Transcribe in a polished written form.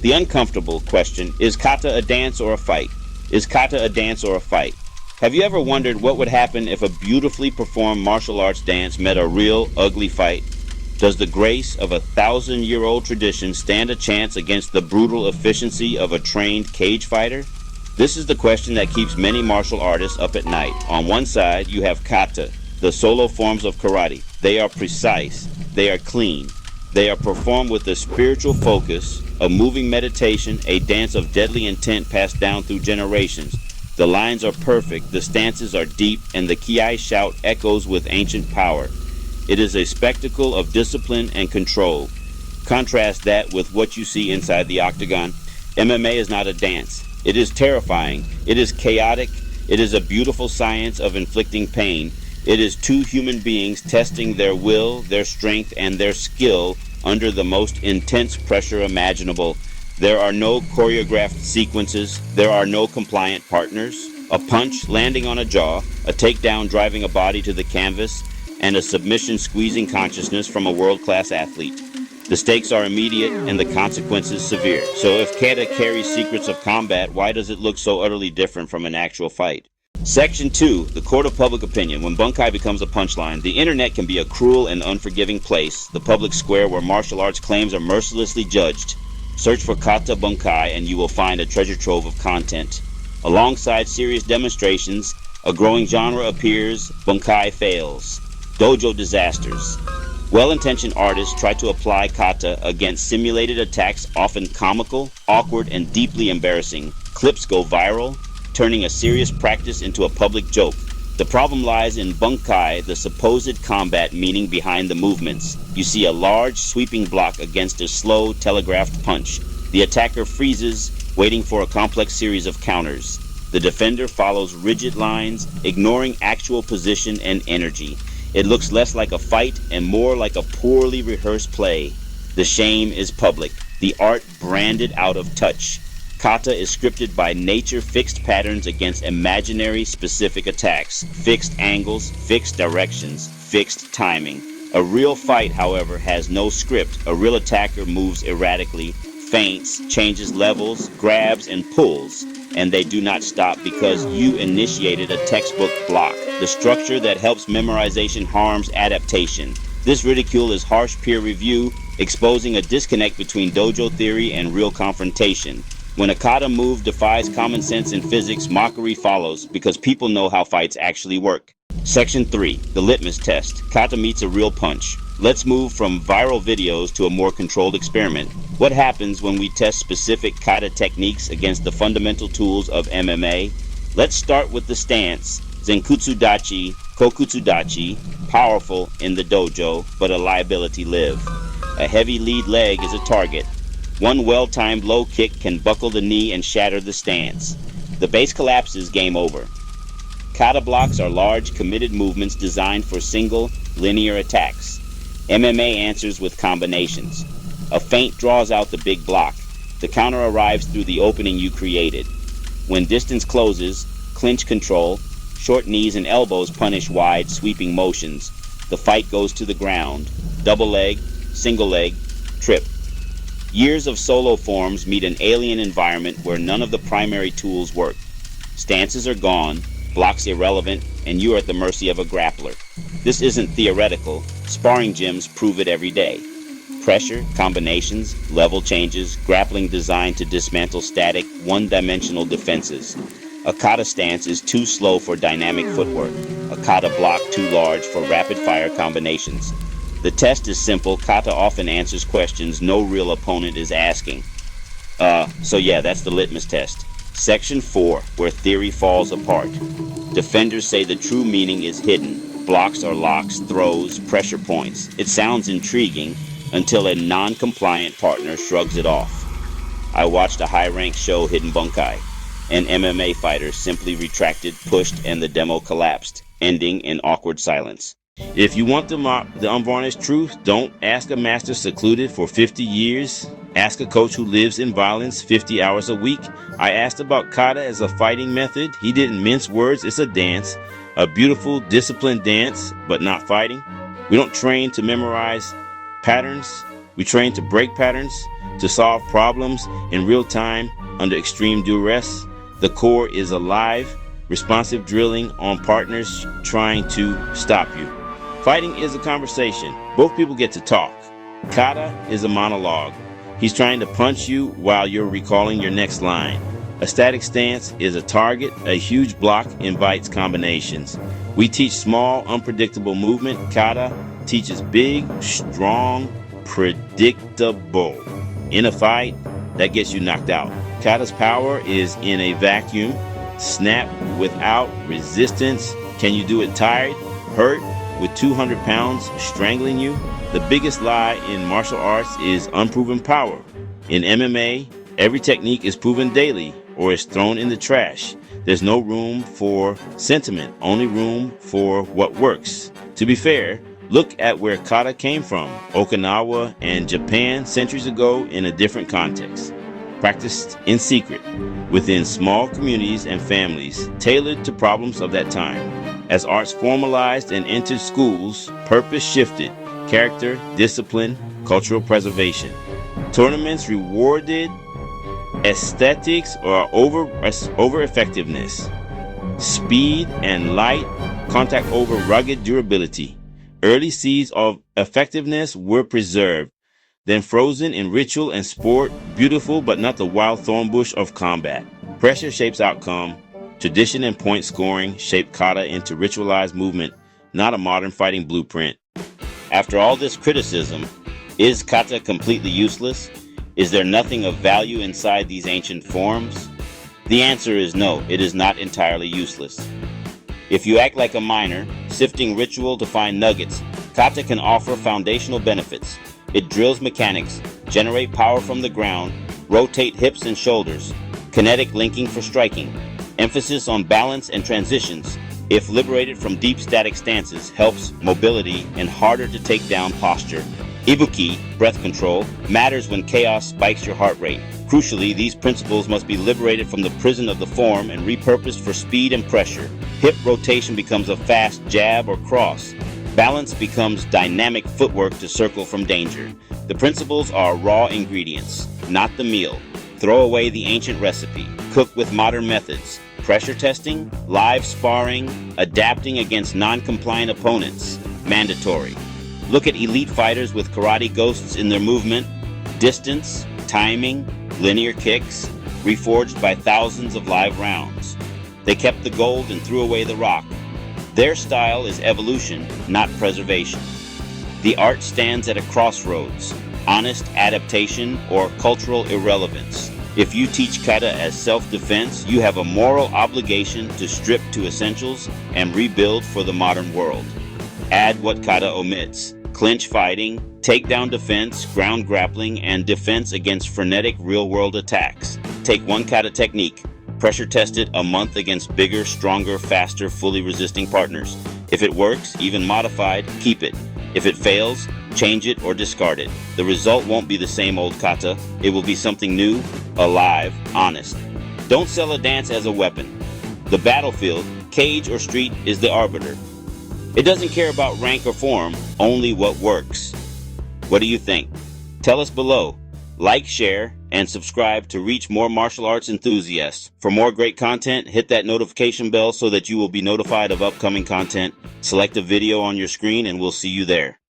The uncomfortable question, is kata a dance or a fight? Is kata a dance or a fight? Have you ever wondered what would happen if a beautifully performed martial arts dance met a real ugly fight? Does the grace of a 1,000-year-old tradition stand a chance against the brutal efficiency of a trained cage fighter? This is the question that keeps many martial artists up at night. On one side, you have kata, the solo forms of karate. They are precise. They are clean. They are performed with a spiritual focus, a moving meditation, a dance of deadly intent passed down through generations. The lines are perfect, the stances are deep, and the kiai shout echoes with ancient power. It is a spectacle of discipline and control. Contrast that with what you see inside the octagon. MMA is not a dance. It is terrifying. It is chaotic. It is a beautiful science of inflicting pain. It is two human beings testing their will, their strength, and their skill under the most intense pressure imaginable. There are no choreographed sequences. There are no compliant partners. A punch landing on a jaw, a takedown driving a body to the canvas, and a submission squeezing consciousness from a world-class athlete. The stakes are immediate and the consequences severe. So if Kata carries secrets of combat, why does it look so utterly different from an actual fight? Section 2, the court of public opinion. When bunkai becomes a punchline, the internet can be a cruel and unforgiving place, the public square where martial arts claims are mercilessly judged. Search for kata bunkai and you will find a treasure trove of content. Alongside serious demonstrations, a growing genre appears, bunkai fails. Dojo disasters. Well-intentioned artists try to apply kata against simulated attacks, often comical, awkward, and deeply embarrassing. Clips go viral, turning a serious practice into a public joke. The problem lies in bunkai, the supposed combat meaning behind the movements. You see a large, sweeping block against a slow, telegraphed punch. The attacker freezes, waiting for a complex series of counters. The defender follows rigid lines, ignoring actual position and energy. It looks less like a fight and more like a poorly rehearsed play. The shame is public, the art branded out of touch. Kata is scripted by nature, fixed patterns against imaginary specific attacks, fixed angles, fixed directions, fixed timing. A real fight, however, has no script. A real attacker moves erratically, feints, changes levels, grabs, and pulls. And they do not stop because you initiated a textbook block. The structure that helps memorization harms adaptation. This ridicule is harsh peer review, exposing a disconnect between dojo theory and real confrontation. When a kata move defies common sense and physics, mockery follows because people know how fights actually work. Section 3, the litmus test. Kata meets a real punch. Let's move from viral videos to a more controlled experiment. What happens when we test specific kata techniques against the fundamental tools of MMA? Let's start with the stance. Zenkutsu dachi, kokutsu dachi, powerful in the dojo, but a liability live. A heavy lead leg is a target. One well-timed low kick can buckle the knee and shatter the stance. The base collapses, game over. Kata blocks are large, committed movements designed for single, linear attacks. MMA answers with combinations. A feint draws out the big block. The counter arrives through the opening you created. When distance closes, clinch control, short knees and elbows punish wide, sweeping motions. The fight goes to the ground. Double leg, single leg, trip. Years of solo forms meet an alien environment where none of the primary tools work. Stances are gone, blocks irrelevant, and you are at the mercy of a grappler. This isn't theoretical. Sparring gyms prove it every day. Pressure, combinations, level changes, grappling designed to dismantle static, one-dimensional defenses. A kata stance is too slow for dynamic footwork. A kata block too large for rapid-fire combinations. The test is simple. Kata often answers questions no real opponent is asking. So yeah, that's the litmus test. Section 4, where theory falls apart. Defenders say the true meaning is hidden. Blocks are locks, throws, pressure points. It sounds intriguing until a non-compliant partner shrugs it off. I watched a high-ranked show, Hidden Bunkai. An MMA fighter simply retracted, pushed, and the demo collapsed, ending in awkward silence. If you want the unvarnished truth, don't ask a master secluded for 50 years. Ask a coach who lives in violence 50 hours a week. I asked about kata as a fighting method. He didn't mince words. It's a dance. A beautiful, disciplined dance, but not fighting. We don't train to memorize patterns. We train to break patterns. to solve problems in real time under extreme duress. The core is alive, responsive drilling on partners trying to stop you. Fighting is a conversation. Both people get to talk. Kata is a monologue. He's trying to punch you while you're recalling your next line. A static stance is a target. A huge block invites combinations. We teach small, unpredictable movement. Kata teaches big, strong, predictable. In a fight, that gets you knocked out. Kata's power is in a vacuum. Snap without resistance. Can you do it tired, hurt, with 200 pounds strangling you? The biggest lie in martial arts is unproven power. In MMA, every technique is proven daily or is thrown in the trash. There's no room for sentiment, only room for what works. To be fair, look at where Kata came from, Okinawa and Japan centuries ago in a different context. Practiced in secret, within small communities and families, tailored to problems of that time. As arts formalized and entered schools, purpose shifted, character, discipline, cultural preservation. Tournaments rewarded aesthetics or over effectiveness, speed and light, contact over rugged durability. Early seeds of effectiveness were preserved, then frozen in ritual and sport, beautiful but not the wild thorn bush of combat. Pressure shapes outcome. Tradition and point scoring shape Kata into ritualized movement, not a modern fighting blueprint. After all this criticism, is Kata completely useless? Is there nothing of value inside these ancient forms? The answer is no, it is not entirely useless. If you act like a miner, sifting ritual to find nuggets, Kata can offer foundational benefits. It drills mechanics, generate power from the ground, rotate hips and shoulders, kinetic linking for striking, emphasis on balance and transitions, if liberated from deep static stances, helps mobility and harder to take down posture. Ibuki, breath control, matters when chaos spikes your heart rate. Crucially, these principles must be liberated from the prison of the form and repurposed for speed and pressure. Hip rotation becomes a fast jab or cross. Balance becomes dynamic footwork to circle from danger. The principles are raw ingredients, not the meal. Throw away the ancient recipe. Cook with modern methods. Pressure testing, live sparring, adapting against non-compliant opponents. Mandatory. Look at elite fighters with karate ghosts in their movement, distance, timing, linear kicks, reforged by thousands of live rounds. They kept the gold and threw away the rock. Their style is evolution, not preservation. The art stands at a crossroads, honest adaptation or cultural irrelevance. If you teach Kata as self-defense, you have a moral obligation to strip to essentials and rebuild for the modern world. Add what Kata omits: clinch fighting, takedown defense, ground grappling, and defense against frenetic real-world attacks. Take one Kata technique, pressure test it a month against bigger, stronger, faster, fully resisting partners. If it works, even modified, keep it. If it fails, change it or discard it. The result won't be the same old Kata. It will be something new, alive, honest. Don't sell a dance as a weapon. The battlefield, cage or street, is the arbiter. It doesn't care about rank or form, only what works. What do you think? Tell us below. Like, share, and subscribe to reach more martial arts enthusiasts. For more great content, hit that notification bell so that you will be notified of upcoming content. Select a video on your screen and we'll see you there.